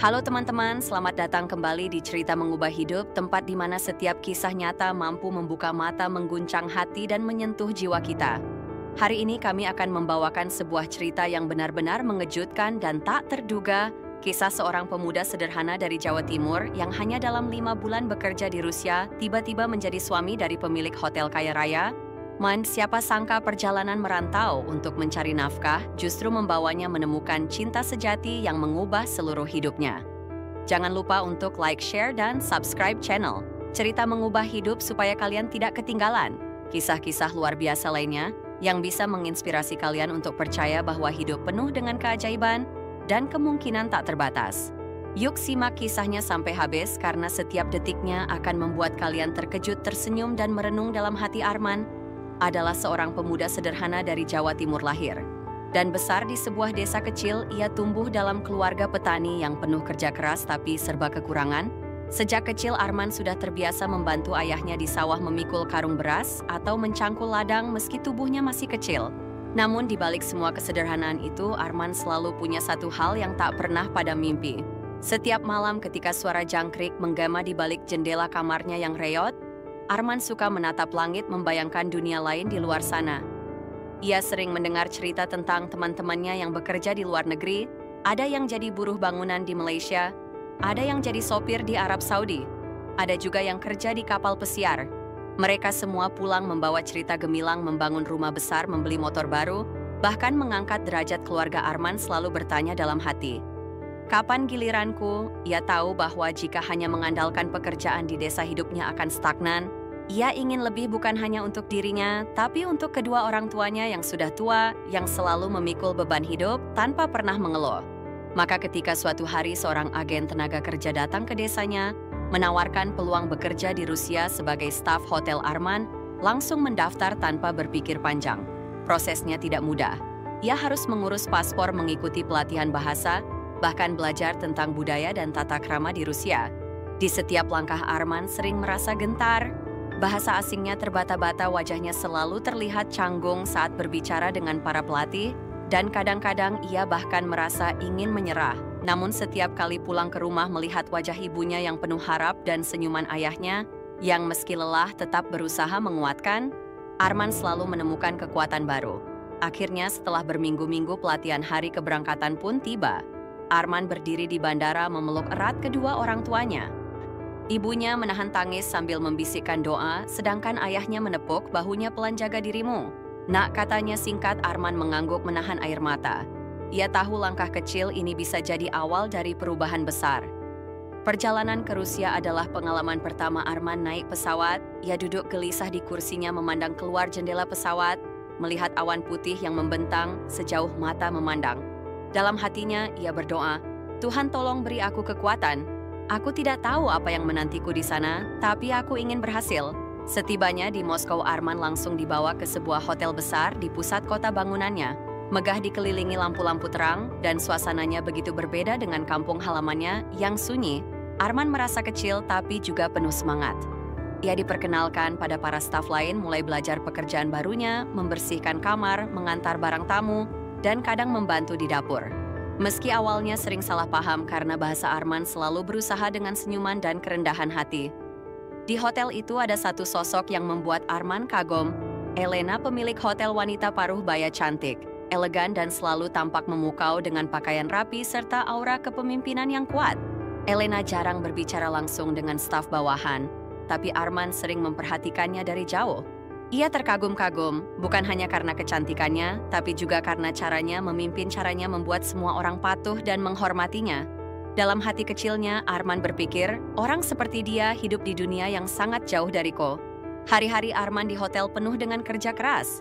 Halo teman-teman, selamat datang kembali di Cerita Mengubah Hidup, tempat di mana setiap kisah nyata mampu membuka mata, mengguncang hati, dan menyentuh jiwa kita. Hari ini kami akan membawakan sebuah cerita yang benar-benar mengejutkan dan tak terduga, kisah seorang pemuda sederhana dari Jawa Timur yang hanya dalam 5 bulan bekerja di Rusia, tiba-tiba menjadi suami dari pemilik hotel kaya raya. Siapa sangka perjalanan merantau untuk mencari nafkah justru membawanya menemukan cinta sejati yang mengubah seluruh hidupnya. Jangan lupa untuk like, share, dan subscribe channel Cerita Mengubah Hidup supaya kalian tidak ketinggalan kisah-kisah luar biasa lainnya yang bisa menginspirasi kalian untuk percaya bahwa hidup penuh dengan keajaiban dan kemungkinan tak terbatas. Yuk simak kisahnya sampai habis karena setiap detiknya akan membuat kalian terkejut, tersenyum, dan merenung dalam hati. Arman adalah seorang pemuda sederhana dari Jawa Timur, lahir dan besar di sebuah desa kecil. Ia tumbuh dalam keluarga petani yang penuh kerja keras tapi serba kekurangan. Sejak kecil Arman sudah terbiasa membantu ayahnya di sawah memikul karung beras atau mencangkul ladang meski tubuhnya masih kecil. Namun di balik semua kesederhanaan itu, Arman selalu punya satu hal yang tak pernah pada mimpi. Setiap malam ketika suara jangkrik menggema di balik jendela kamarnya yang reot, Arman suka menatap langit, membayangkan dunia lain di luar sana. Ia sering mendengar cerita tentang teman-temannya yang bekerja di luar negeri, ada yang jadi buruh bangunan di Malaysia, ada yang jadi sopir di Arab Saudi, ada juga yang kerja di kapal pesiar. Mereka semua pulang membawa cerita gemilang, membangun rumah besar, membeli motor baru, bahkan mengangkat derajat keluarga. Arman selalu bertanya dalam hati, kapan giliranku? Ia tahu bahwa jika hanya mengandalkan pekerjaan di desa, hidupnya akan stagnan. Ia ingin lebih, bukan hanya untuk dirinya, tapi untuk kedua orang tuanya yang sudah tua, yang selalu memikul beban hidup tanpa pernah mengeluh. Maka ketika suatu hari seorang agen tenaga kerja datang ke desanya, menawarkan peluang bekerja di Rusia sebagai staf hotel, Arman langsung mendaftar tanpa berpikir panjang. Prosesnya tidak mudah. Ia harus mengurus paspor, mengikuti pelatihan bahasa, bahkan belajar tentang budaya dan tata krama di Rusia. Di setiap langkah Arman sering merasa gentar. Bahasa asingnya terbata-bata, wajahnya selalu terlihat canggung saat berbicara dengan para pelatih, dan kadang-kadang ia bahkan merasa ingin menyerah. Namun setiap kali pulang ke rumah melihat wajah ibunya yang penuh harap dan senyuman ayahnya, yang meski lelah tetap berusaha menguatkan, Arman selalu menemukan kekuatan baru. Akhirnya setelah berminggu-minggu pelatihan, hari keberangkatan pun tiba. Arman berdiri di bandara memeluk erat kedua orang tuanya. Ibunya menahan tangis sambil membisikkan doa, sedangkan ayahnya menepuk bahunya. Pelan, jaga dirimu, nak, katanya singkat. Arman mengangguk menahan air mata. Ia tahu langkah kecil ini bisa jadi awal dari perubahan besar. Perjalanan ke Rusia adalah pengalaman pertama Arman naik pesawat. Ia duduk gelisah di kursinya memandang keluar jendela pesawat, melihat awan putih yang membentang sejauh mata memandang. Dalam hatinya ia berdoa, Tuhan tolong beri aku kekuatan. Aku tidak tahu apa yang menantiku di sana, tapi aku ingin berhasil. Setibanya di Moskow, Arman langsung dibawa ke sebuah hotel besar di pusat kota. Bangunannya megah, dikelilingi lampu-lampu terang, dan suasananya begitu berbeda dengan kampung halamannya yang sunyi. Arman merasa kecil tapi juga penuh semangat. Ia diperkenalkan pada para staf lain, mulai belajar pekerjaan barunya, membersihkan kamar, mengantar barang tamu, dan kadang membantu di dapur. Meski awalnya sering salah paham karena bahasa, Arman selalu berusaha dengan senyuman dan kerendahan hati. Di hotel itu ada satu sosok yang membuat Arman kagum. Elena, pemilik hotel, wanita paruh baya cantik, elegan, dan selalu tampak memukau dengan pakaian rapi serta aura kepemimpinan yang kuat. Elena jarang berbicara langsung dengan staf bawahan, tapi Arman sering memperhatikannya dari jauh. Ia terkagum-kagum, bukan hanya karena kecantikannya, tapi juga karena caranya memimpin, caranya membuat semua orang patuh dan menghormatinya. Dalam hati kecilnya, Arman berpikir, orang seperti dia hidup di dunia yang sangat jauh dariku. Hari-hari Arman di hotel penuh dengan kerja keras.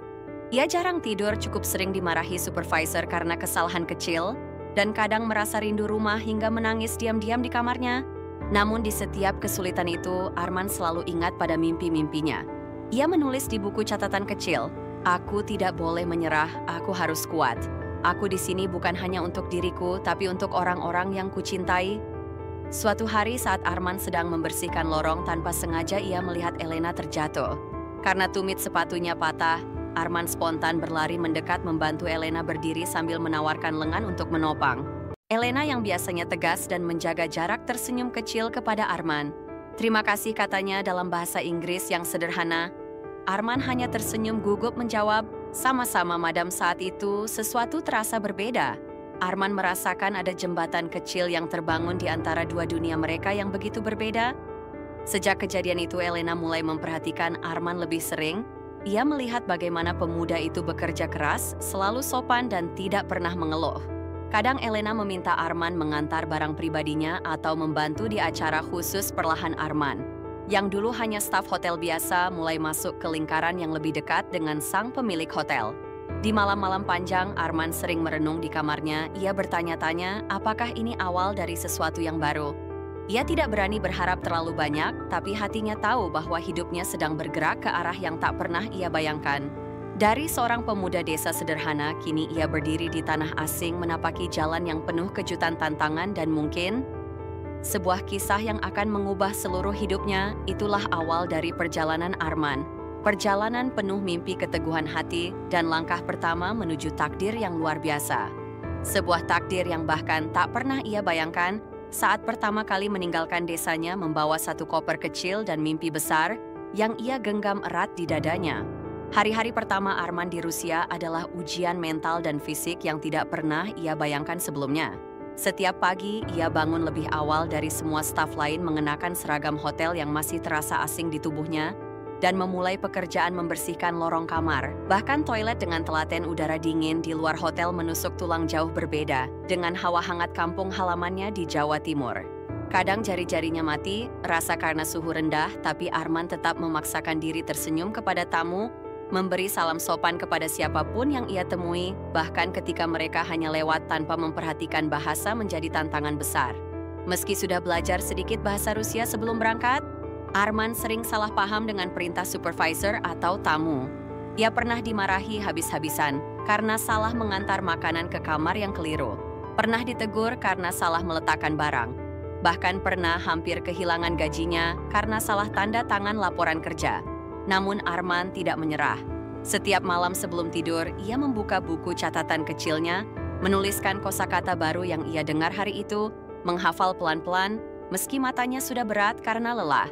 Ia jarang tidur, cukup sering dimarahi supervisor karena kesalahan kecil, dan kadang merasa rindu rumah hingga menangis diam-diam di kamarnya. Namun di setiap kesulitan itu, Arman selalu ingat pada mimpi-mimpinya. Ia menulis di buku catatan kecil, aku tidak boleh menyerah, aku harus kuat. Aku di sini bukan hanya untuk diriku, tapi untuk orang-orang yang kucintai. Suatu hari saat Arman sedang membersihkan lorong, tanpa sengaja ia melihat Elena terjatuh. Karena tumit sepatunya patah, Arman spontan berlari mendekat membantu Elena berdiri sambil menawarkan lengan untuk menopang. Elena yang biasanya tegas dan menjaga jarak tersenyum kecil kepada Arman. "Terima kasih," katanya dalam bahasa Inggris yang sederhana. Arman hanya tersenyum gugup menjawab, "Sama-sama, Madam." Saat itu, sesuatu terasa berbeda. Arman merasakan ada jembatan kecil yang terbangun di antara dua dunia mereka yang begitu berbeda. Sejak kejadian itu, Elena mulai memperhatikan Arman lebih sering. Ia melihat bagaimana pemuda itu bekerja keras, selalu sopan dan tidak pernah mengeluh. Kadang Elena meminta Arman mengantar barang pribadinya atau membantu di acara khusus perlahan Arman, yang dulu hanya staf hotel biasa, mulai masuk ke lingkaran yang lebih dekat dengan sang pemilik hotel. Di malam-malam panjang, Arman sering merenung di kamarnya. Ia bertanya-tanya apakah ini awal dari sesuatu yang baru. Ia tidak berani berharap terlalu banyak, tapi hatinya tahu bahwa hidupnya sedang bergerak ke arah yang tak pernah ia bayangkan. Dari seorang pemuda desa sederhana, kini ia berdiri di tanah asing menapaki jalan yang penuh kejutan, tantangan, dan mungkin sebuah kisah yang akan mengubah seluruh hidupnya. Itulah awal dari perjalanan Arman. Perjalanan penuh mimpi, keteguhan hati, dan langkah pertama menuju takdir yang luar biasa. Sebuah takdir yang bahkan tak pernah ia bayangkan saat pertama kali meninggalkan desanya, membawa satu koper kecil dan mimpi besar yang ia genggam erat di dadanya. Hari-hari pertama Arman di Rusia adalah ujian mental dan fisik yang tidak pernah ia bayangkan sebelumnya. Setiap pagi, ia bangun lebih awal dari semua staf lain, mengenakan seragam hotel yang masih terasa asing di tubuhnya, dan memulai pekerjaan membersihkan lorong kamar. Bahkan toilet dengan telaten udara dingin di luar hotel menusuk tulang jauh berbeda dengan hawa hangat kampung halamannya di Jawa Timur. Kadang jari-jarinya mati, rasa karena suhu rendah, tapi Arman tetap memaksakan diri tersenyum kepada tamu, memberi salam sopan kepada siapapun yang ia temui, bahkan ketika mereka hanya lewat tanpa memperhatikan bahasa menjadi tantangan besar. Meski sudah belajar sedikit bahasa Rusia sebelum berangkat, Arman sering salah paham dengan perintah supervisor atau tamu. Ia pernah dimarahi habis-habisan karena salah mengantar makanan ke kamar yang keliru. Pernah ditegur karena salah meletakkan barang. Bahkan pernah hampir kehilangan gajinya karena salah tanda tangan laporan kerja. Namun Arman tidak menyerah. Setiap malam sebelum tidur, ia membuka buku catatan kecilnya, menuliskan kosakata baru yang ia dengar hari itu, menghafal pelan-pelan, meski matanya sudah berat karena lelah.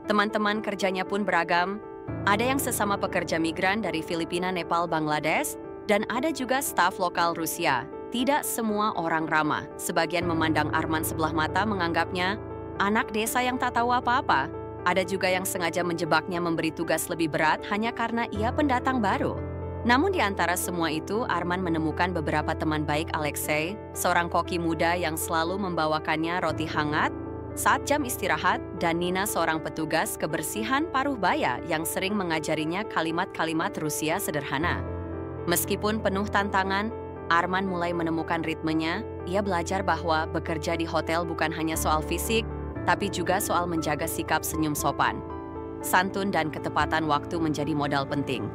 Teman-teman kerjanya pun beragam. Ada yang sesama pekerja migran dari Filipina, Nepal, Bangladesh, dan ada juga staf lokal Rusia. Tidak semua orang ramah. Sebagian memandang Arman sebelah mata, menganggapnya anak desa yang tak tahu apa-apa. Ada juga yang sengaja menjebaknya memberi tugas lebih berat hanya karena ia pendatang baru. Namun di antara semua itu, Arman menemukan beberapa teman baik. Alexei, seorang koki muda yang selalu membawakannya roti hangat saat jam istirahat, dan Nina, seorang petugas kebersihan paruh baya yang sering mengajarinya kalimat-kalimat Rusia sederhana. Meskipun penuh tantangan, Arman mulai menemukan ritmenya. Ia belajar bahwa bekerja di hotel bukan hanya soal fisik, tapi juga soal menjaga sikap senyum sopan. Santun dan ketepatan waktu menjadi modal penting.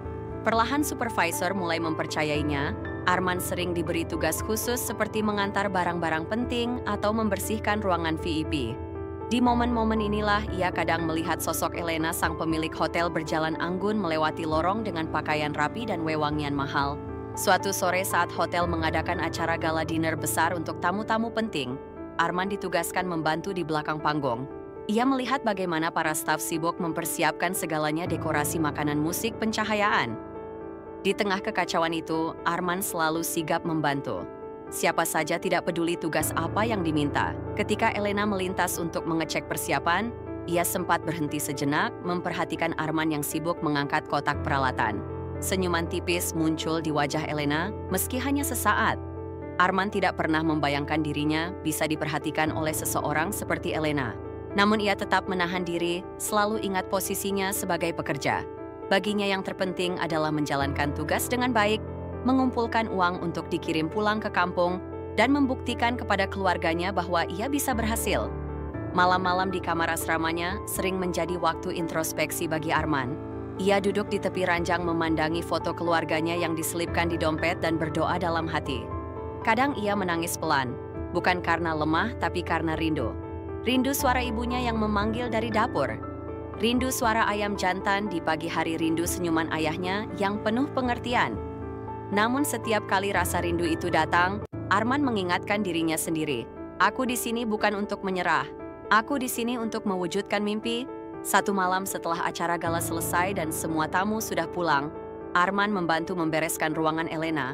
Perlahan supervisor mulai mempercayainya. Arman sering diberi tugas khusus seperti mengantar barang-barang penting atau membersihkan ruangan VIP. Di momen-momen inilah ia kadang melihat sosok Elena, sang pemilik hotel, berjalan anggun melewati lorong dengan pakaian rapi dan wewangian mahal. Suatu sore saat hotel mengadakan acara gala dinner besar untuk tamu-tamu penting, Arman ditugaskan membantu di belakang panggung. Ia melihat bagaimana para staf sibuk mempersiapkan segalanya, dekorasi, makanan, musik, pencahayaan. Di tengah kekacauan itu, Arman selalu sigap membantu. Siapa saja, tidak peduli tugas apa yang diminta. Ketika Elena melintas untuk mengecek persiapan, ia sempat berhenti sejenak, memperhatikan Arman yang sibuk mengangkat kotak peralatan. Senyuman tipis muncul di wajah Elena, meski hanya sesaat. Arman tidak pernah membayangkan dirinya bisa diperhatikan oleh seseorang seperti Elena. Namun ia tetap menahan diri, selalu ingat posisinya sebagai pekerja. Baginya yang terpenting adalah menjalankan tugas dengan baik, mengumpulkan uang untuk dikirim pulang ke kampung, dan membuktikan kepada keluarganya bahwa ia bisa berhasil. Malam-malam di kamar asramanya sering menjadi waktu introspeksi bagi Arman. Ia duduk di tepi ranjang memandangi foto keluarganya yang diselipkan di dompet dan berdoa dalam hati. Kadang ia menangis pelan, bukan karena lemah tapi karena rindu. Rindu suara ibunya yang memanggil dari dapur. Rindu suara ayam jantan di pagi hari, rindu senyuman ayahnya yang penuh pengertian. Namun setiap kali rasa rindu itu datang, Arman mengingatkan dirinya sendiri. Aku di sini bukan untuk menyerah. Aku di sini untuk mewujudkan mimpi. Satu malam setelah acara gala selesai dan semua tamu sudah pulang, Arman membantu membereskan ruangan Elena,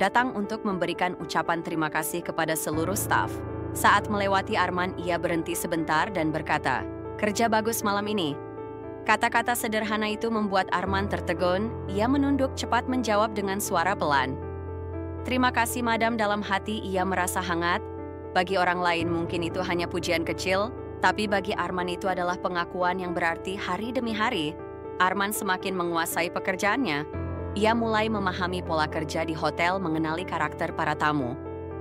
datang untuk memberikan ucapan terima kasih kepada seluruh staf. Saat melewati Arman, ia berhenti sebentar dan berkata, "Kerja bagus malam ini." Kata-kata sederhana itu membuat Arman tertegun. Ia menunduk cepat menjawab dengan suara pelan. "Terima kasih, Madam." Dalam hati ia merasa hangat. Bagi orang lain mungkin itu hanya pujian kecil, tapi bagi Arman itu adalah pengakuan yang berarti hari demi hari. Arman semakin menguasai pekerjaannya. Ia mulai memahami pola kerja di hotel, mengenali karakter para tamu.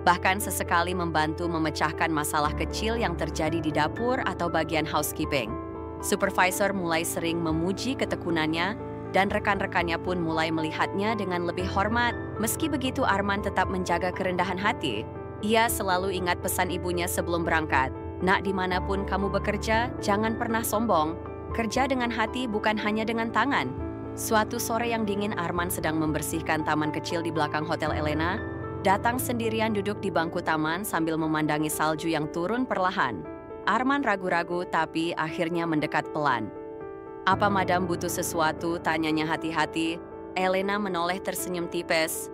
Bahkan sesekali membantu memecahkan masalah kecil yang terjadi di dapur atau bagian housekeeping. Supervisor mulai sering memuji ketekunannya, dan rekan-rekannya pun mulai melihatnya dengan lebih hormat. Meski begitu, Arman tetap menjaga kerendahan hati. Ia selalu ingat pesan ibunya sebelum berangkat. "Nak, dimanapun kamu bekerja, jangan pernah sombong. Kerja dengan hati, bukan hanya dengan tangan." Suatu sore yang dingin, Arman sedang membersihkan taman kecil di belakang Hotel Elena. Datang sendirian duduk di bangku taman sambil memandangi salju yang turun perlahan. Arman ragu-ragu tapi akhirnya mendekat pelan. "Apa Madam butuh sesuatu?" tanyanya hati-hati. Elena menoleh tersenyum tipis.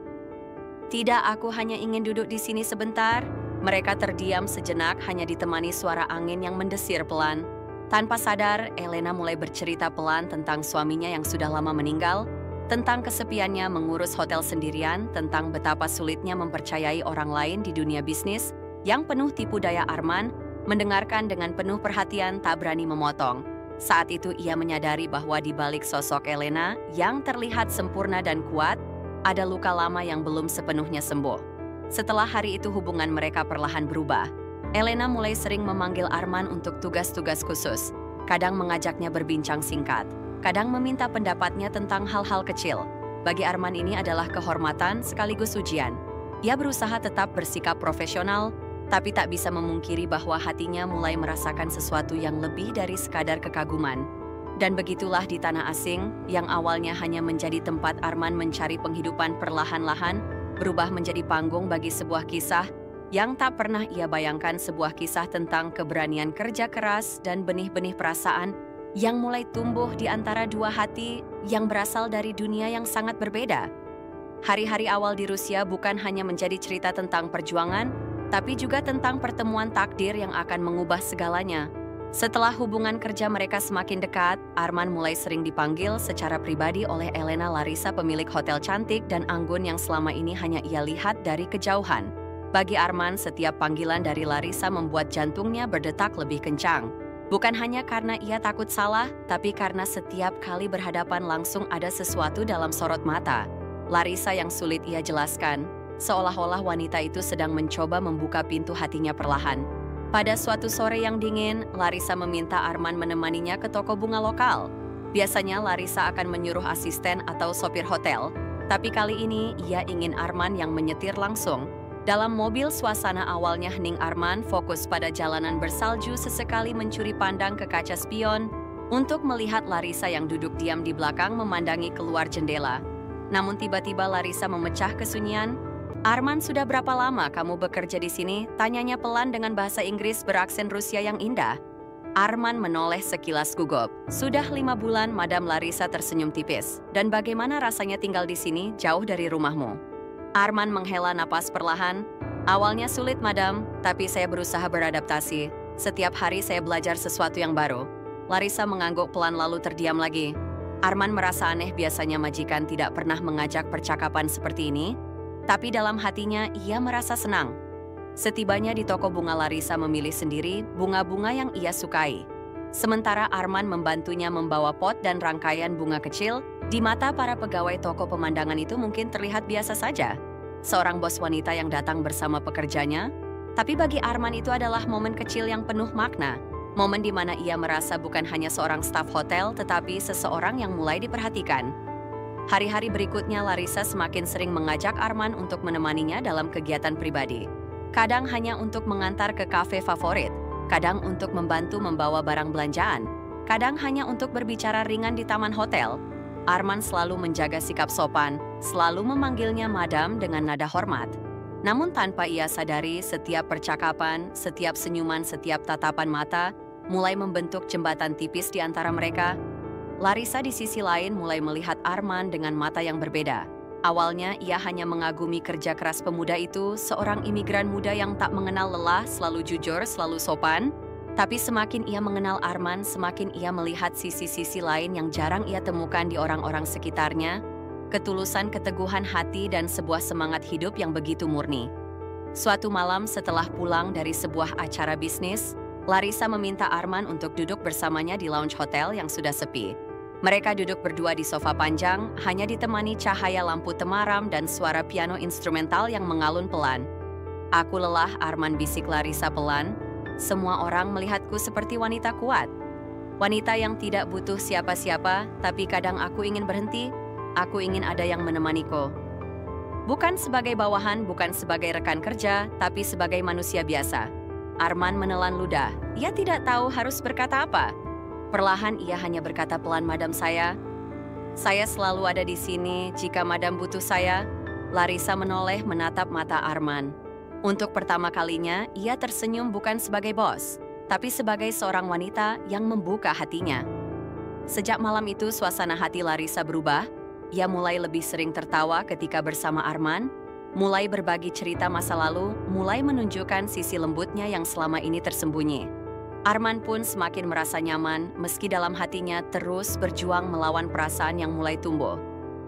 "Tidak, aku hanya ingin duduk di sini sebentar." Mereka terdiam sejenak, hanya ditemani suara angin yang mendesir pelan. Tanpa sadar, Elena mulai bercerita pelan tentang suaminya yang sudah lama meninggal, tentang kesepiannya mengurus hotel sendirian, tentang betapa sulitnya mempercayai orang lain di dunia bisnis yang penuh tipu daya. Arman mendengarkan dengan penuh perhatian, tak berani memotong. Saat itu ia menyadari bahwa di balik sosok Elena yang terlihat sempurna dan kuat, ada luka lama yang belum sepenuhnya sembuh. Setelah hari itu hubungan mereka perlahan berubah. Elena mulai sering memanggil Arman untuk tugas-tugas khusus. Kadang mengajaknya berbincang singkat, kadang meminta pendapatnya tentang hal-hal kecil. Bagi Arman ini adalah kehormatan sekaligus ujian. Ia berusaha tetap bersikap profesional, tapi tak bisa memungkiri bahwa hatinya mulai merasakan sesuatu yang lebih dari sekadar kekaguman. Dan begitulah di tanah asing, yang awalnya hanya menjadi tempat Arman mencari penghidupan, perlahan-lahan berubah menjadi panggung bagi sebuah kisah yang tak pernah ia bayangkan, sebuah kisah tentang keberanian kerja keras dan benih-benih perasaan yang mulai tumbuh di antara dua hati yang berasal dari dunia yang sangat berbeda. Hari-hari awal di Rusia bukan hanya menjadi cerita tentang perjuangan, tapi juga tentang pertemuan takdir yang akan mengubah segalanya. Setelah hubungan kerja mereka semakin dekat, Arman mulai sering dipanggil secara pribadi oleh Elena Larissa, pemilik hotel cantik dan anggun yang selama ini hanya ia lihat dari kejauhan. Bagi Arman, setiap panggilan dari Larissa membuat jantungnya berdetak lebih kencang. Bukan hanya karena ia takut salah, tapi karena setiap kali berhadapan langsung ada sesuatu dalam sorot mata Larissa yang sulit ia jelaskan. Seolah-olah wanita itu sedang mencoba membuka pintu hatinya perlahan. Pada suatu sore yang dingin, Larissa meminta Arman menemaninya ke toko bunga lokal. Biasanya Larissa akan menyuruh asisten atau sopir hotel, tapi kali ini ia ingin Arman yang menyetir langsung. Dalam mobil, suasana awalnya hening. Arman fokus pada jalanan bersalju, sesekali mencuri pandang ke kaca spion untuk melihat Larissa yang duduk diam di belakang memandangi keluar jendela. Namun tiba-tiba Larissa memecah kesunyian. "Arman, sudah berapa lama kamu bekerja di sini?" tanyanya pelan dengan bahasa Inggris beraksen Rusia yang indah. Arman menoleh sekilas gugup. "Sudah 5 bulan, Madam." Larissa tersenyum tipis. "Dan bagaimana rasanya tinggal di sini, jauh dari rumahmu?" Arman menghela napas perlahan. "Awalnya sulit, Madam, tapi saya berusaha beradaptasi. Setiap hari saya belajar sesuatu yang baru." Larissa mengangguk pelan lalu terdiam lagi. Arman merasa aneh, biasanya majikan tidak pernah mengajak percakapan seperti ini. Tapi dalam hatinya ia merasa senang. Setibanya di toko bunga, Larissa memilih sendiri bunga-bunga yang ia sukai. Sementara Arman membantunya membawa pot dan rangkaian bunga kecil, di mata para pegawai toko pemandangan itu mungkin terlihat biasa saja. Seorang bos wanita yang datang bersama pekerjanya, tapi bagi Arman itu adalah momen kecil yang penuh makna. Momen di mana ia merasa bukan hanya seorang staf hotel, tetapi seseorang yang mulai diperhatikan. Hari-hari berikutnya, Larissa semakin sering mengajak Arman untuk menemaninya dalam kegiatan pribadi. Kadang hanya untuk mengantar ke kafe favorit, kadang untuk membantu membawa barang belanjaan, kadang hanya untuk berbicara ringan di taman hotel. Arman selalu menjaga sikap sopan, selalu memanggilnya Madam dengan nada hormat. Namun tanpa ia sadari, setiap percakapan, setiap senyuman, setiap tatapan mata mulai membentuk jembatan tipis di antara mereka. Larissa di sisi lain mulai melihat Arman dengan mata yang berbeda. Awalnya ia hanya mengagumi kerja keras pemuda itu, seorang imigran muda yang tak mengenal lelah, selalu jujur, selalu sopan. Tapi semakin ia mengenal Arman, semakin ia melihat sisi-sisi lain yang jarang ia temukan di orang-orang sekitarnya. Ketulusan, keteguhan hati, dan sebuah semangat hidup yang begitu murni. Suatu malam setelah pulang dari sebuah acara bisnis, Larissa meminta Arman untuk duduk bersamanya di lounge hotel yang sudah sepi. Mereka duduk berdua di sofa panjang, hanya ditemani cahaya lampu temaram dan suara piano instrumental yang mengalun pelan. "Aku lelah," Arman bisik Larissa pelan. "Semua orang melihatku seperti wanita kuat. Wanita yang tidak butuh siapa-siapa, tapi kadang aku ingin berhenti. Aku ingin ada yang menemaniku. Bukan sebagai bawahan, bukan sebagai rekan kerja, tapi sebagai manusia biasa." Arman menelan ludah. Ia tidak tahu harus berkata apa. Perlahan ia hanya berkata pelan, "Madam saya selalu ada di sini jika Madam butuh saya." Larissa menoleh menatap mata Arman. Untuk pertama kalinya, ia tersenyum bukan sebagai bos, tapi sebagai seorang wanita yang membuka hatinya. Sejak malam itu, suasana hati Larissa berubah. Ia mulai lebih sering tertawa ketika bersama Arman, mulai berbagi cerita masa lalu, mulai menunjukkan sisi lembutnya yang selama ini tersembunyi. Arman pun semakin merasa nyaman, meski dalam hatinya terus berjuang melawan perasaan yang mulai tumbuh.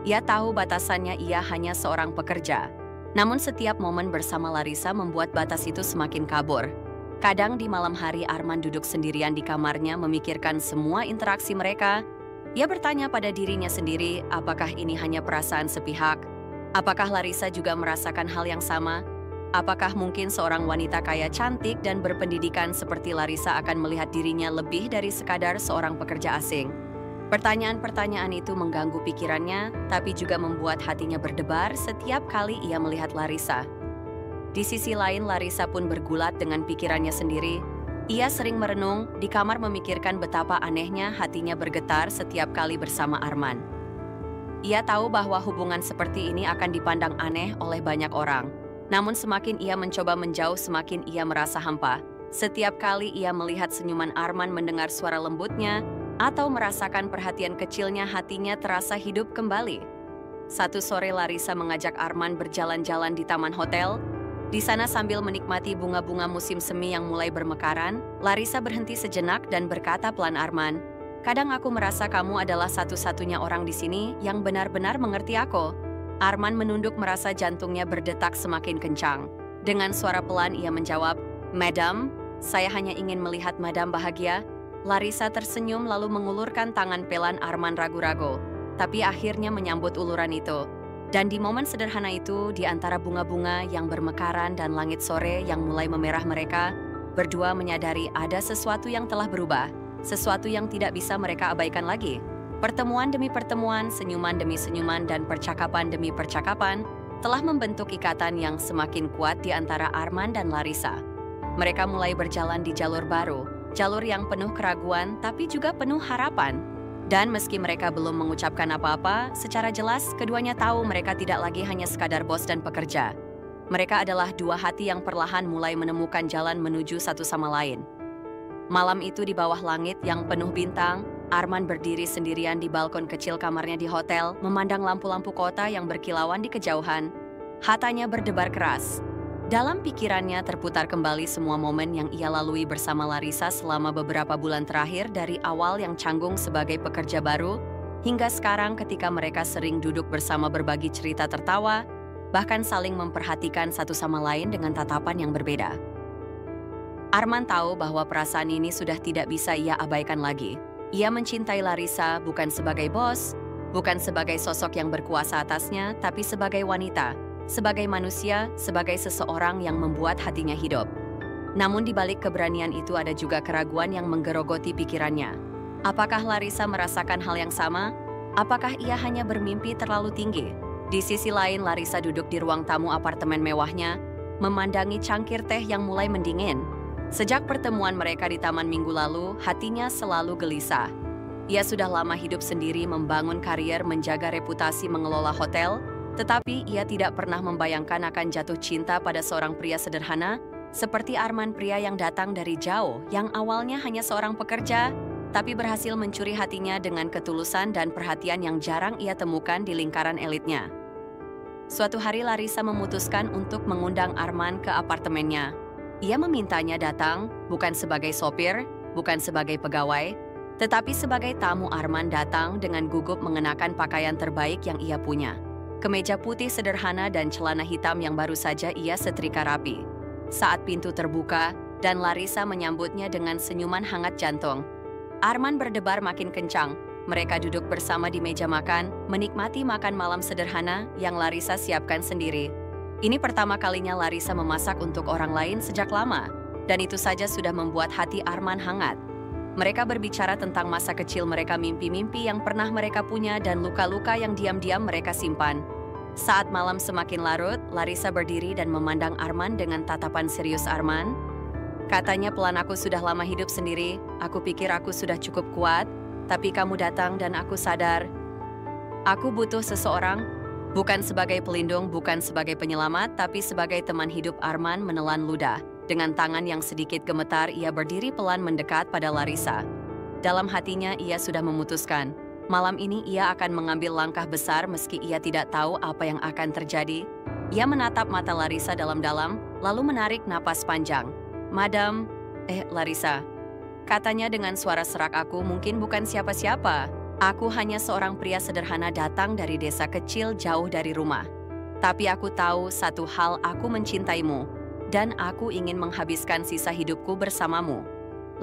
Ia tahu batasannya, ia hanya seorang pekerja. Namun setiap momen bersama Larissa membuat batas itu semakin kabur. Kadang di malam hari Arman duduk sendirian di kamarnya memikirkan semua interaksi mereka. Ia bertanya pada dirinya sendiri, apakah ini hanya perasaan sepihak? Apakah Larissa juga merasakan hal yang sama? Apakah mungkin seorang wanita kaya, cantik, dan berpendidikan seperti Larissa akan melihat dirinya lebih dari sekadar seorang pekerja asing? Pertanyaan-pertanyaan itu mengganggu pikirannya, tapi juga membuat hatinya berdebar setiap kali ia melihat Larissa. Di sisi lain, Larissa pun bergulat dengan pikirannya sendiri. Ia sering merenung, di kamar memikirkan betapa anehnya hatinya bergetar setiap kali bersama Arman. Ia tahu bahwa hubungan seperti ini akan dipandang aneh oleh banyak orang. Namun semakin ia mencoba menjauh, semakin ia merasa hampa. Setiap kali ia melihat senyuman Arman, mendengar suara lembutnya, atau merasakan perhatian kecilnya, hatinya terasa hidup kembali. Satu sore Larissa mengajak Arman berjalan-jalan di taman hotel. Di sana sambil menikmati bunga-bunga musim semi yang mulai bermekaran, Larissa berhenti sejenak dan berkata pelan, "Arman, kadang aku merasa kamu adalah satu-satunya orang di sini yang benar-benar mengerti aku." Arman menunduk, merasa jantungnya berdetak semakin kencang. Dengan suara pelan ia menjawab, "Madam, saya hanya ingin melihat Madam bahagia." Larissa tersenyum lalu mengulurkan tangan pelan. Arman ragu-ragu, tapi akhirnya menyambut uluran itu. Dan di momen sederhana itu, di antara bunga-bunga yang bermekaran dan langit sore yang mulai memerah, mereka berdua menyadari ada sesuatu yang telah berubah, sesuatu yang tidak bisa mereka abaikan lagi. Pertemuan demi pertemuan, senyuman demi senyuman, dan percakapan demi percakapan telah membentuk ikatan yang semakin kuat di antara Arman dan Larissa. Mereka mulai berjalan di jalur baru, jalur yang penuh keraguan tapi juga penuh harapan. Dan meski mereka belum mengucapkan apa-apa, secara jelas keduanya tahu mereka tidak lagi hanya sekadar bos dan pekerja. Mereka adalah dua hati yang perlahan mulai menemukan jalan menuju satu sama lain. Malam itu di bawah langit yang penuh bintang, Arman berdiri sendirian di balkon kecil kamarnya di hotel, memandang lampu-lampu kota yang berkilauan di kejauhan. Hatanya berdebar keras. Dalam pikirannya terputar kembali semua momen yang ia lalui bersama Larissa selama beberapa bulan terakhir, dari awal yang canggung sebagai pekerja baru, hingga sekarang ketika mereka sering duduk bersama berbagi cerita, tertawa, bahkan saling memperhatikan satu sama lain dengan tatapan yang berbeda. Arman tahu bahwa perasaan ini sudah tidak bisa ia abaikan lagi. Ia mencintai Larissa bukan sebagai bos, bukan sebagai sosok yang berkuasa atasnya, tapi sebagai wanita, sebagai manusia, sebagai seseorang yang membuat hatinya hidup. Namun di balik keberanian itu ada juga keraguan yang menggerogoti pikirannya. Apakah Larissa merasakan hal yang sama? Apakah ia hanya bermimpi terlalu tinggi? Di sisi lain, Larissa duduk di ruang tamu apartemen mewahnya, memandangi cangkir teh yang mulai mendingin. Sejak pertemuan mereka di taman minggu lalu, hatinya selalu gelisah. Ia sudah lama hidup sendiri, membangun karier, menjaga reputasi, mengelola hotel. Tetapi ia tidak pernah membayangkan akan jatuh cinta pada seorang pria sederhana seperti Arman, pria yang datang dari jauh, yang awalnya hanya seorang pekerja, tapi berhasil mencuri hatinya dengan ketulusan dan perhatian yang jarang ia temukan di lingkaran elitnya. Suatu hari Larissa memutuskan untuk mengundang Arman ke apartemennya. Ia memintanya datang bukan sebagai sopir, bukan sebagai pegawai, tetapi sebagai tamu. Arman datang dengan gugup mengenakan pakaian terbaik yang ia punya. Kemeja putih sederhana dan celana hitam yang baru saja ia setrika rapi. Saat pintu terbuka dan Larissa menyambutnya dengan senyuman hangat jantung, Arman berdebar makin kencang. Mereka duduk bersama di meja makan, menikmati makan malam sederhana yang Larissa siapkan sendiri. Ini pertama kalinya Larissa memasak untuk orang lain sejak lama, dan itu saja sudah membuat hati Arman hangat. Mereka berbicara tentang masa kecil mereka, mimpi-mimpi yang pernah mereka punya, dan luka-luka yang diam-diam mereka simpan. Saat malam semakin larut, Larissa berdiri dan memandang Arman dengan tatapan serius. "Arman," katanya pelan, "aku sudah lama hidup sendiri. Aku pikir aku sudah cukup kuat, tapi kamu datang dan aku sadar. Aku butuh seseorang, bukan sebagai pelindung, bukan sebagai penyelamat, tapi sebagai teman hidup." Arman menelan ludah. Dengan tangan yang sedikit gemetar, ia berdiri pelan mendekat pada Larissa. Dalam hatinya ia sudah memutuskan. Malam ini ia akan mengambil langkah besar meski ia tidak tahu apa yang akan terjadi. Ia menatap mata Larissa dalam-dalam, lalu menarik napas panjang. "Madam, Larissa," katanya dengan suara serak, "aku mungkin bukan siapa-siapa. Aku hanya seorang pria sederhana datang dari desa kecil jauh dari rumah. Tapi aku tahu satu hal, aku mencintaimu, dan aku ingin menghabiskan sisa hidupku bersamamu."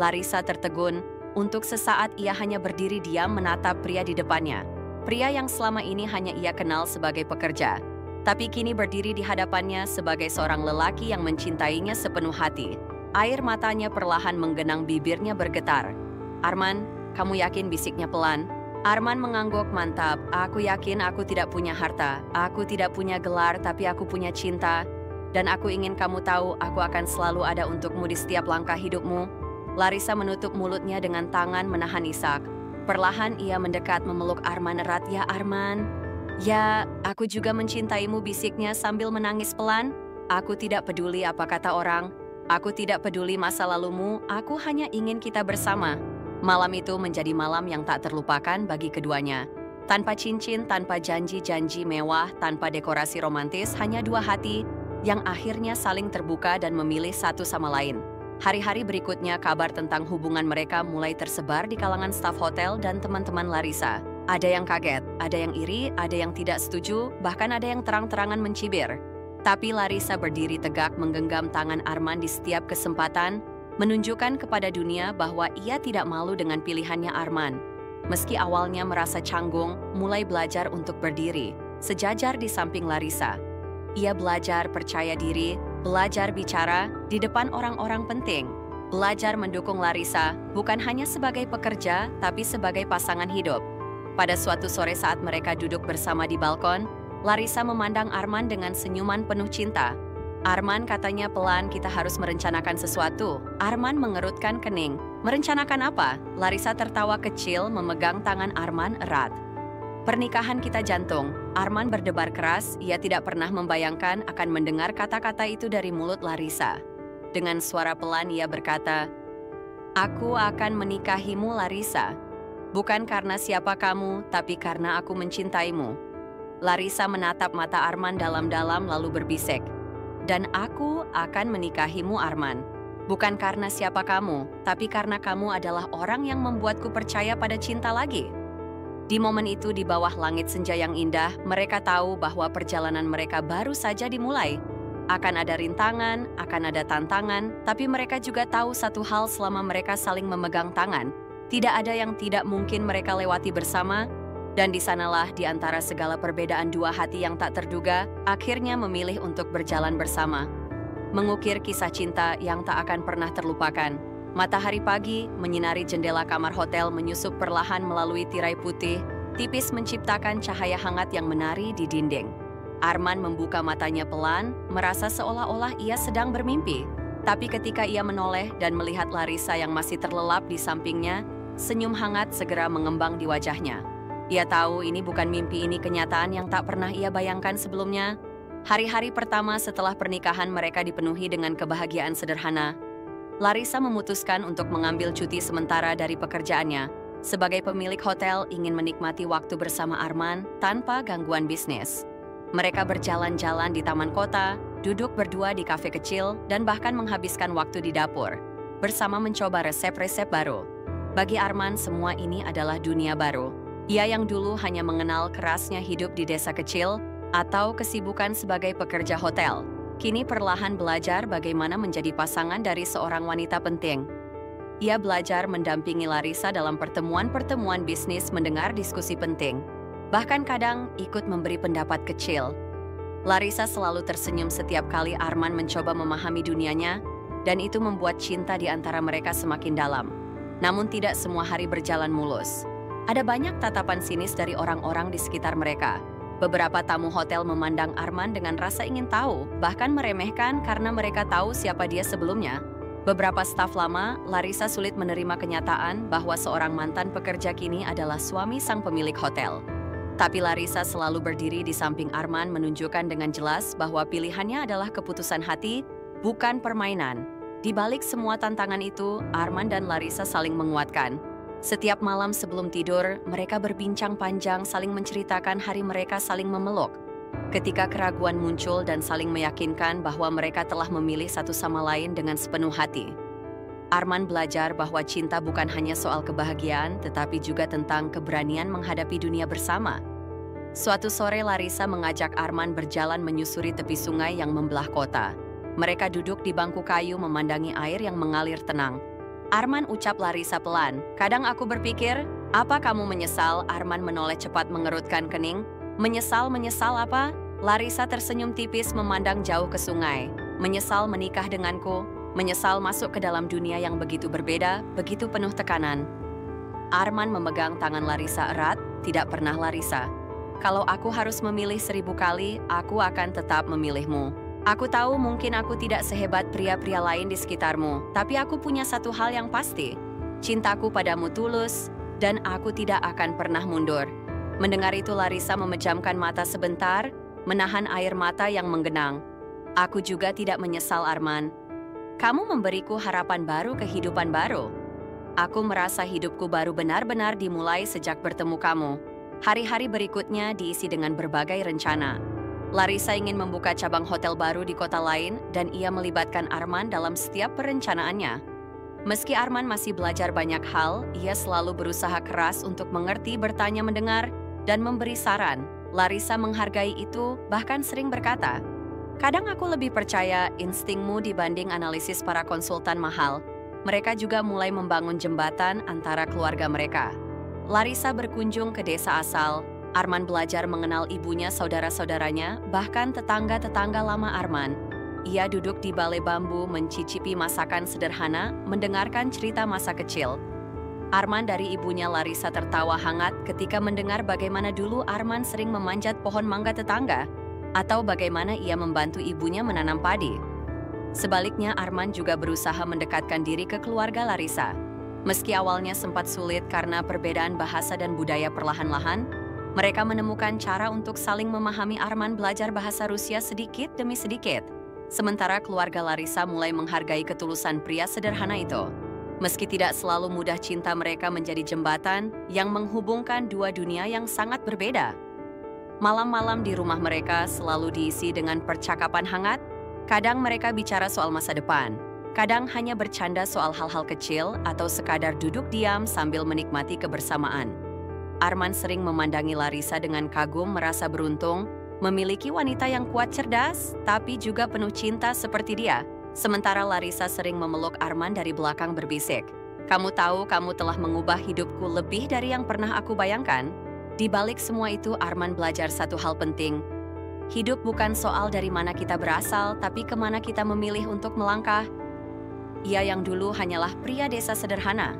Larissa tertegun. Untuk sesaat ia hanya berdiri diam menatap pria di depannya. Pria yang selama ini hanya ia kenal sebagai pekerja, tapi kini berdiri di hadapannya sebagai seorang lelaki yang mencintainya sepenuh hati. Air matanya perlahan menggenang, bibirnya bergetar. "Arman, kamu yakin?" bisiknya pelan. Arman mengangguk, "Mantap, aku yakin. Aku tidak punya harta, aku tidak punya gelar, tapi aku punya cinta. Dan aku ingin kamu tahu, aku akan selalu ada untukmu di setiap langkah hidupmu." Larissa menutup mulutnya dengan tangan menahan isak. Perlahan ia mendekat memeluk Arman erat. "Ya Arman." "Ya, aku juga mencintaimu," bisiknya sambil menangis pelan. "Aku tidak peduli apa kata orang. Aku tidak peduli masa lalumu. Aku hanya ingin kita bersama." Malam itu menjadi malam yang tak terlupakan bagi keduanya. Tanpa cincin, tanpa janji-janji mewah, tanpa dekorasi romantis, hanya dua hati yang akhirnya saling terbuka dan memilih satu sama lain. Hari-hari berikutnya kabar tentang hubungan mereka mulai tersebar di kalangan staf hotel dan teman-teman Larissa. Ada yang kaget, ada yang iri, ada yang tidak setuju, bahkan ada yang terang-terangan mencibir. Tapi Larissa berdiri tegak menggenggam tangan Arman di setiap kesempatan, menunjukkan kepada dunia bahwa ia tidak malu dengan pilihannya Arman. Meski awalnya merasa canggung, mulai belajar untuk berdiri sejajar di samping Larissa. Ia belajar percaya diri, belajar bicara di depan orang-orang penting, belajar mendukung Larissa bukan hanya sebagai pekerja, tapi sebagai pasangan hidup. Pada suatu sore saat mereka duduk bersama di balkon, Larissa memandang Arman dengan senyuman penuh cinta. "Arman," katanya pelan, "kita harus merencanakan sesuatu." Arman mengerutkan kening. "Merencanakan apa?" Larissa tertawa kecil memegang tangan Arman erat. "Pernikahan kita, jantung." Arman berdebar keras, ia tidak pernah membayangkan akan mendengar kata-kata itu dari mulut Larissa. Dengan suara pelan ia berkata, "Aku akan menikahimu, Larissa. Bukan karena siapa kamu, tapi karena aku mencintaimu." Larissa menatap mata Arman dalam-dalam lalu berbisik, "Dan aku akan menikahimu, Arman. Bukan karena siapa kamu, tapi karena kamu adalah orang yang membuatku percaya pada cinta lagi." Di momen itu, di bawah langit senja yang indah, mereka tahu bahwa perjalanan mereka baru saja dimulai. Akan ada rintangan, akan ada tantangan, tapi mereka juga tahu satu hal selama mereka saling memegang tangan. Tidak ada yang tidak mungkin mereka lewati bersama, dan di sanalah di antara segala perbedaan dua hati yang tak terduga, akhirnya memilih untuk berjalan bersama. Mengukir kisah cinta yang tak akan pernah terlupakan. Matahari pagi menyinari jendela kamar hotel menyusup perlahan melalui tirai putih, tipis menciptakan cahaya hangat yang menari di dinding. Arman membuka matanya pelan, merasa seolah-olah ia sedang bermimpi. Tapi ketika ia menoleh dan melihat Larissa yang masih terlelap di sampingnya, senyum hangat segera mengembang di wajahnya. Ia tahu ini bukan mimpi, ini kenyataan yang tak pernah ia bayangkan sebelumnya. Hari-hari pertama setelah pernikahan mereka dipenuhi dengan kebahagiaan sederhana. Larissa memutuskan untuk mengambil cuti sementara dari pekerjaannya. Sebagai pemilik hotel, ingin menikmati waktu bersama Arman tanpa gangguan bisnis. Mereka berjalan-jalan di taman kota, duduk berdua di kafe kecil, dan bahkan menghabiskan waktu di dapur, bersama mencoba resep-resep baru. Bagi Arman, semua ini adalah dunia baru. Ia yang dulu hanya mengenal kerasnya hidup di desa kecil atau kesibukan sebagai pekerja hotel, kini perlahan belajar bagaimana menjadi pasangan dari seorang wanita penting. Ia belajar mendampingi Larissa dalam pertemuan-pertemuan bisnis, mendengar diskusi penting, bahkan kadang ikut memberi pendapat kecil. Larissa selalu tersenyum setiap kali Arman mencoba memahami dunianya, dan itu membuat cinta di antara mereka semakin dalam. Namun tidak semua hari berjalan mulus. Ada banyak tatapan sinis dari orang-orang di sekitar mereka. Beberapa tamu hotel memandang Arman dengan rasa ingin tahu, bahkan meremehkan karena mereka tahu siapa dia sebelumnya. Beberapa staf lama, Larissa sulit menerima kenyataan bahwa seorang mantan pekerja kini adalah suami sang pemilik hotel. Tapi Larissa selalu berdiri di samping Arman, menunjukkan dengan jelas bahwa pilihannya adalah keputusan hati, bukan permainan. Di balik semua tantangan itu, Arman dan Larissa saling menguatkan. Setiap malam sebelum tidur, mereka berbincang panjang, saling menceritakan hari mereka, saling memeluk. Ketika keraguan muncul dan saling meyakinkan bahwa mereka telah memilih satu sama lain dengan sepenuh hati. Arman belajar bahwa cinta bukan hanya soal kebahagiaan, tetapi juga tentang keberanian menghadapi dunia bersama. Suatu sore Larissa mengajak Arman berjalan menyusuri tepi sungai yang membelah kota. Mereka duduk di bangku kayu memandangi air yang mengalir tenang. Arman, ucap Larissa pelan, "Kadang aku berpikir, apa kamu menyesal?" Arman menoleh cepat mengerutkan kening. Menyesal apa?" Larissa tersenyum tipis memandang jauh ke sungai. "Menyesal menikah denganku, menyesal masuk ke dalam dunia yang begitu berbeda, begitu penuh tekanan." Arman memegang tangan Larissa erat. "Tidak pernah, Larissa. Kalau aku harus memilih 1000 kali, aku akan tetap memilihmu. Aku tahu mungkin aku tidak sehebat pria-pria lain di sekitarmu, tapi aku punya satu hal yang pasti. Cintaku padamu tulus, dan aku tidak akan pernah mundur." Mendengar itu Larissa memejamkan mata sebentar, menahan air mata yang menggenang. "Aku juga tidak menyesal, Arman. Kamu memberiku harapan baru, kehidupan baru. Aku merasa hidupku baru benar-benar dimulai sejak bertemu kamu." Hari-hari berikutnya diisi dengan berbagai rencana. Larissa ingin membuka cabang hotel baru di kota lain dan ia melibatkan Arman dalam setiap perencanaannya. Meski Arman masih belajar banyak hal, ia selalu berusaha keras untuk mengerti, bertanya, mendengar, dan memberi saran. Larissa menghargai itu, bahkan sering berkata, "Kadang aku lebih percaya instingmu dibanding analisis para konsultan mahal." Mereka juga mulai membangun jembatan antara keluarga mereka. Larissa berkunjung ke desa asal. Arman belajar mengenal ibunya, saudara-saudaranya, bahkan tetangga-tetangga lama Arman. Ia duduk di balai bambu, mencicipi masakan sederhana, mendengarkan cerita masa kecil. Arman dari ibunya Larissa tertawa hangat ketika mendengar bagaimana dulu Arman sering memanjat pohon mangga tetangga, atau bagaimana ia membantu ibunya menanam padi. Sebaliknya, Arman juga berusaha mendekatkan diri ke keluarga Larissa. Meski awalnya sempat sulit karena perbedaan bahasa dan budaya, perlahan-lahan mereka menemukan cara untuk saling memahami. Arman belajar bahasa Rusia sedikit demi sedikit, sementara keluarga Larissa mulai menghargai ketulusan pria sederhana itu. Meski tidak selalu mudah, cinta mereka menjadi jembatan yang menghubungkan dua dunia yang sangat berbeda. Malam-malam di rumah mereka selalu diisi dengan percakapan hangat. Kadang mereka bicara soal masa depan, kadang hanya bercanda soal hal-hal kecil atau sekadar duduk diam sambil menikmati kebersamaan. Arman sering memandangi Larissa dengan kagum, merasa beruntung memiliki wanita yang kuat, cerdas, tapi juga penuh cinta seperti dia. Sementara Larissa sering memeluk Arman dari belakang, berbisik, "Kamu tahu, kamu telah mengubah hidupku lebih dari yang pernah aku bayangkan." Di balik semua itu, Arman belajar satu hal penting. Hidup bukan soal dari mana kita berasal, tapi kemana kita memilih untuk melangkah. Ia yang dulu hanyalah pria desa sederhana,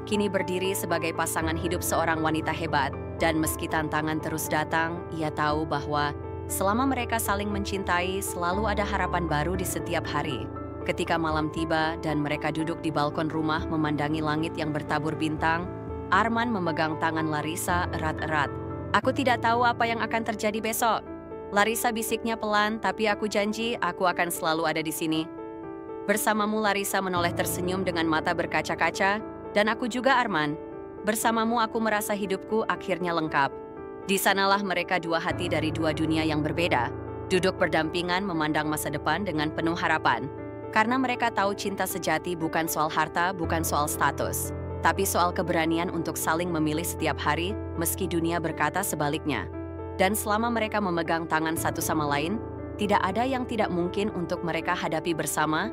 kini berdiri sebagai pasangan hidup seorang wanita hebat. Dan meski tantangan terus datang, ia tahu bahwa selama mereka saling mencintai, selalu ada harapan baru di setiap hari. Ketika malam tiba dan mereka duduk di balkon rumah memandangi langit yang bertabur bintang, Arman memegang tangan Larissa erat-erat. Aku tidak tahu apa yang akan terjadi besok. Larissa bisiknya pelan, tapi aku janji aku akan selalu ada di sini. Bersamamu, Larissa menoleh tersenyum dengan mata berkaca-kaca, dan aku juga, Arman. Bersamamu aku merasa hidupku akhirnya lengkap. Di sanalah mereka dua hati dari dua dunia yang berbeda, duduk berdampingan memandang masa depan dengan penuh harapan. Karena mereka tahu cinta sejati bukan soal harta, bukan soal status, tapi soal keberanian untuk saling memilih setiap hari, meski dunia berkata sebaliknya. Dan selama mereka memegang tangan satu sama lain, tidak ada yang tidak mungkin untuk mereka hadapi bersama,